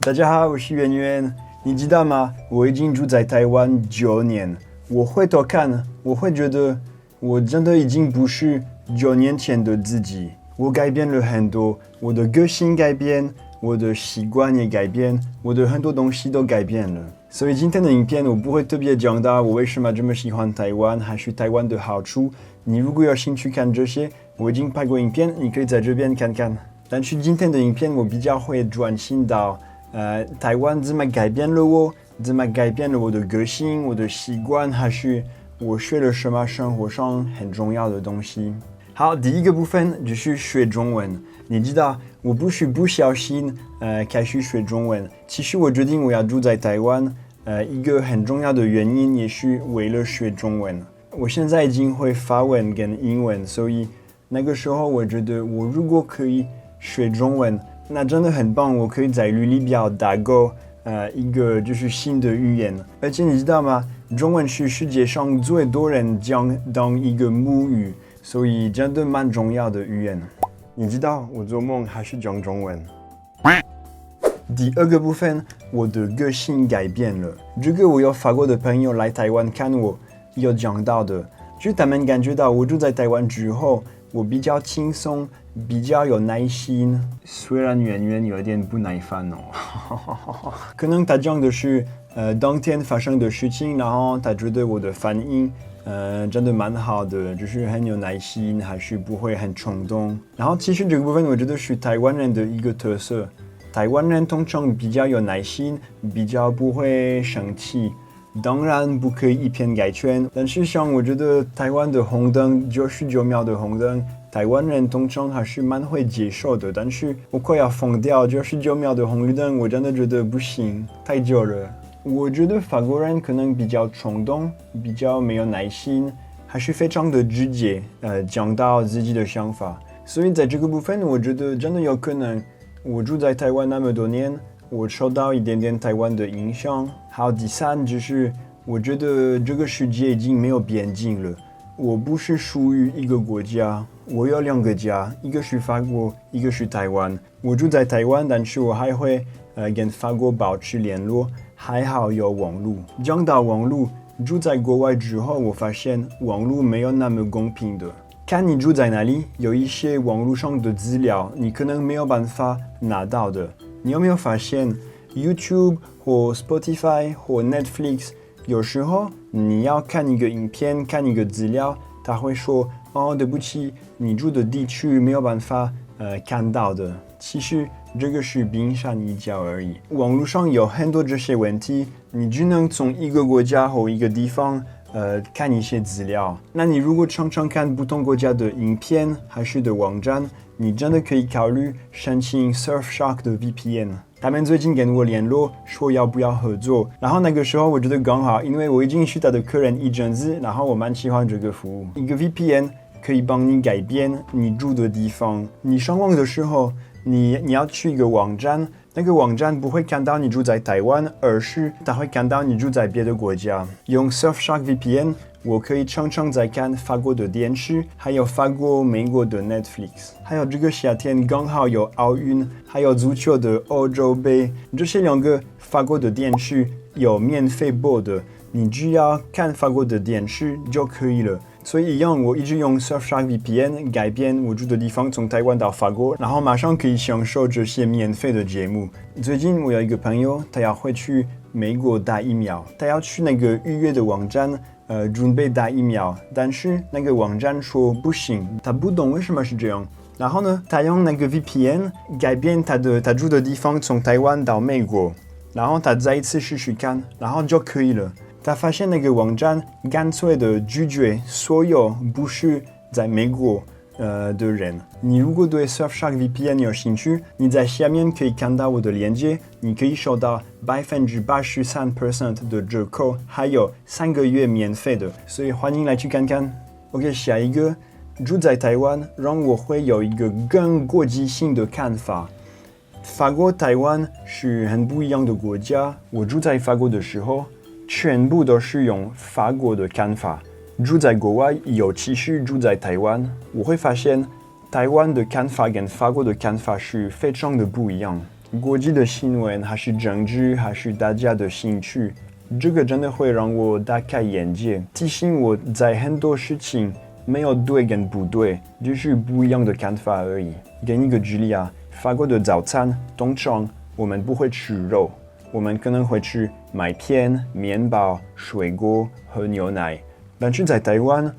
大家好，我是圆圆。你知道吗？我已经住在台湾9年。我回头看，我会觉得我真的已经不是9年前的自己。我改变了很多，我的个性改变，我的习惯也改变，我的很多东西都改变了。所以今天的影片我不会特别讲到我为什么这么喜欢台湾，还是台湾的好处。你如果有兴趣看这些，我已经拍过影片，你可以在这边看看。但是今天的影片我比较会专心到台湾怎么改变了我，怎么改变了我的个性、我的习惯，还是我学了什么生活上很重要的东西。好，第一个部分就是学中文。你知道，我不是不小心开始学中文。其实我决定我要住在台湾，一个很重要的原因也是为了学中文。我现在已经会法文跟英文，所以那个时候我觉得我如果可以学中文，那真的很棒。我可以在履历表打勾一个就是新的语言。而且你知道吗？中文是世界上最多人讲当一个母语，所以真的蛮重要的语言。你知道我做梦还是讲中文。第二个部分，我的个性改变了。这个我有法国的朋友来台湾看我，有讲到的，就是他们感觉到我住在台湾之后，我比较轻松，比较有耐心。虽然圆圆有点不耐烦哦，可能他讲的是当天发生的事情，然后他觉得我的反应真的蛮好的，就是很有耐心，还是不会很冲动。然后其实这个部分我觉得是台湾人的一个特色。台湾人通常比较有耐心，比较不会生气。当然不可以以偏概全，但是像我觉得台湾的红灯99秒的红灯，台湾人通常还是蛮会接受的。但是我快要疯掉，99秒的红绿灯，我真的觉得不行，太久了。我觉得法国人可能比较冲动，比较没有耐心，还是非常的直接，讲到自己的想法。所以在这个部分，我觉得真的有可能，我住在台湾那么多年，我受到一点点台湾的影响。好，第三就是我觉得这个世界已经没有边境了。我不是属于一个国家，我有2个家，一个是法国，一个是台湾。我住在台湾，但是我还会跟法国保持联络，还好有网络。讲到网络，住在国外之后，我发现网络没有那么公平的。看你住在哪里，有一些网络上的资料，你可能没有办法拿到的。你有没有发现 YouTube 或 Spotify 或 Netflix， 有时候你要看一个影片，看一个资料，他会说哦，对不起，你住的地区没有办法看到的。其实这个是冰山一角而已。网络上有很多这些问题，你只能从一个国家或一个地方看一些资料。那你如果常常看不同国家的影片还是的网站，你真的可以考虑申请 Surfshark 的 VPN。他们最近跟我联络，说要不要合作。然后那个时候我觉得刚好，因为我已经是他的客人一阵子，然后我蛮喜欢这个服务。一个 VPN 可以帮你改变你住的地方。你上网的时候，你要去一个网站，那个网站不会看到你住在台湾，而是它会看到你住在别的国家。用 Surfshark VPN， 我可以常常在看法国的电视，还有法国、美国的 Netflix。还有这个夏天刚好有奥运，还有足球的欧洲杯，这些2个法国的电视有免费播的，你只要看法国的电视就可以了。所以一样，我一直用 Surfshark VPN 改变我住的地方，从台湾到法国，然后马上可以享受这些免费的节目。最近我有一个朋友，他要回去美国打疫苗，他要去那个预约的网站，准备打疫苗，但是那个网站说不行，他不懂为什么是这样。然后呢，他用那个 VPN 改变他住的地方，从台湾到美国，然后他再一次试试看，然后就可以了。他发现那个网站干脆的拒绝所有不是在美国的人。你如果对 Surfshark VPN 有兴趣，你在下面可以看到我的链接，你可以收到83% 的折扣，还有3个月免费的，所以欢迎来去看看。OK， 下一个，住在台湾让我会有一个更国际性的看法。法国、台湾是很不一样的国家。我住在法国的时候，全部都是用法国的看法。住在国外，尤其是住在台湾，我会发现台湾的看法跟法国的看法是非常的不一样。国际的新闻，还是政治，还是大家的兴趣，这个真的会让我大开眼界，提醒我在很多事情没有对跟不对，只是不一样的看法而已。给你个举例啊，法国的早餐通常我们不会吃肉，我们可能会吃麦片、面包、水果和牛奶。但是在台湾，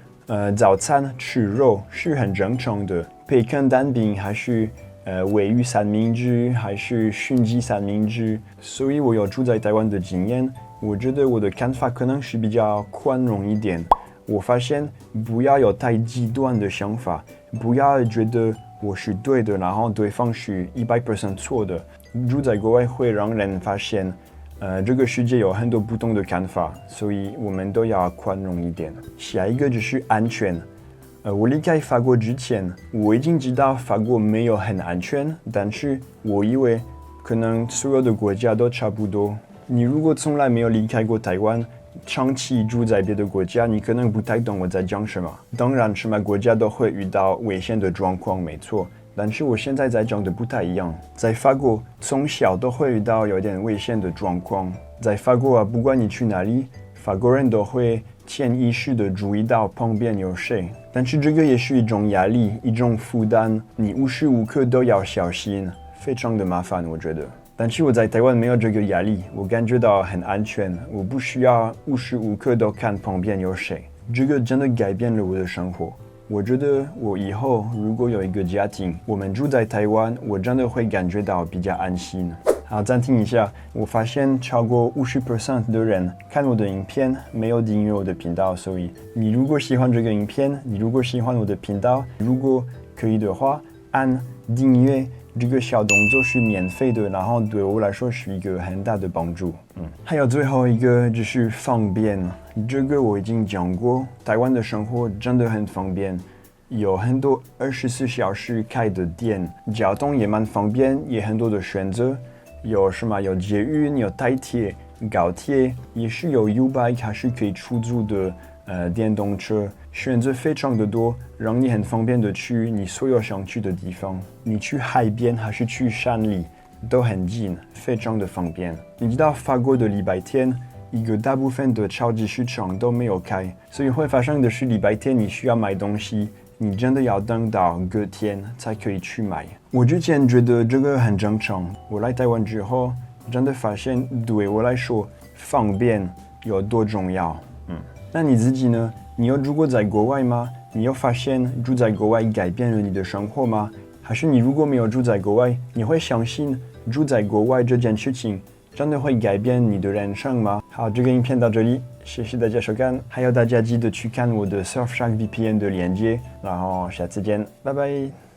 早餐吃肉是很正常的，培根蛋饼还是鲔鱼三明治，还是熏鸡三明治。所以我有住在台湾的经验，我觉得我的看法可能是比较宽容一点。我发现不要有太极端的想法，不要觉得我是对的，然后对方是100% 错的。住在国外会让人发现，这个世界有很多不同的看法，所以我们都要宽容一点。下一个就是安全。我离开法国之前，我已经知道法国没有很安全，但是我以为可能所有的国家都差不多。你如果从来没有离开过台湾，长期住在别的国家，你可能不太懂我在讲什么。当然，什么国家都会遇到危险的状况，没错。但是我现在在讲的不太一样。在法国，从小都会遇到有点危险的状况。在法国啊，不管你去哪里，法国人都会潜意识的注意到旁边有谁。但是这个也是一种压力，一种负担，你无时无刻都要小心，非常的麻烦，我觉得。但是我在台湾没有这个压力，我感觉到很安全，我不需要无时无刻都看旁边有谁。这个真的改变了我的生活。我觉得我以后如果有一个家庭，我们住在台湾，我真的会感觉到比较安心。好，暂停一下，我发现超过50% 的人看我的影片没有订阅我的频道，所以你如果喜欢这个影片，你如果喜欢我的频道，如果可以的话，按订阅。这个小动作是免费的，然后对我来说是一个很大的帮助。还有最后一个就是方便，这个我已经讲过，台湾的生活真的很方便，有很多24小时开的店，交通也蛮方便，也很多的选择，有什么有捷运，有台铁、高铁，也是有 U-Bike 还是可以出租的电动车。选择非常的多，让你很方便的去你所有想去的地方。你去海边还是去山里，都很近，非常的方便。你知道法国的礼拜天，一个大部分的超级市场都没有开，所以会发生的是礼拜天你需要买东西，你真的要等到隔天才可以去买。我之前觉得这个很正常，我来台湾之后，真的发现对我来说方便有多重要。那你自己呢？你有住过在国外吗？你有发现住在国外改变了你的生活吗？还是你如果没有住在国外，你会相信住在国外这件事情真的会改变你的人生吗？好，这个影片到这里，谢谢大家收看，还有大家记得去看我的 Surfshark VPN 的链接，然后下次见，拜拜。